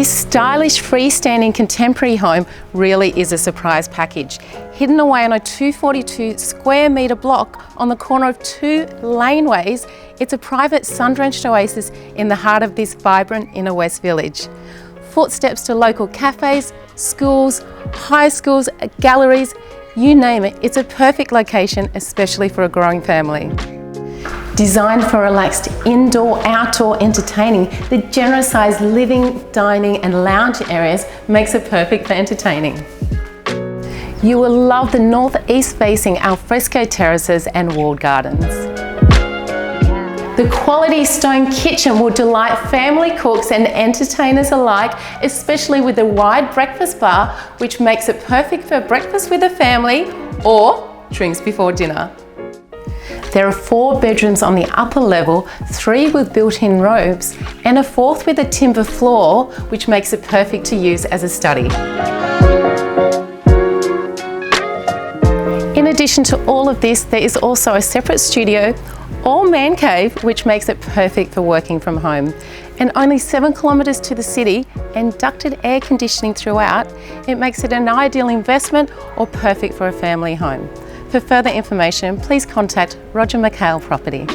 This stylish freestanding contemporary home really is a surprise package. Hidden away on a 242 square metre block on the corner of two laneways, it's a private sun-drenched oasis in the heart of this vibrant inner west village. Footsteps to local cafes, schools, high schools, galleries, you name it, it's a perfect location, especially for a growing family. Designed for relaxed indoor-outdoor entertaining, the generous sized living, dining and lounge areas makes it perfect for entertaining. You will love the northeast facing alfresco terraces and walled gardens. The quality stone kitchen will delight family cooks and entertainers alike, especially with the wide breakfast bar, which makes it perfect for breakfast with a family or drinks before dinner. There are 4 bedrooms on the upper level, 3 with built-in robes, and a 4th with a timber floor, which makes it perfect to use as a study. In addition to all of this, there is also a separate studio or man cave, which makes it perfect for working from home. And only 7 kilometres to the city and ducted air conditioning throughout, it makes it an ideal investment or perfect for a family home. For further information, please contact Roger McHale Property.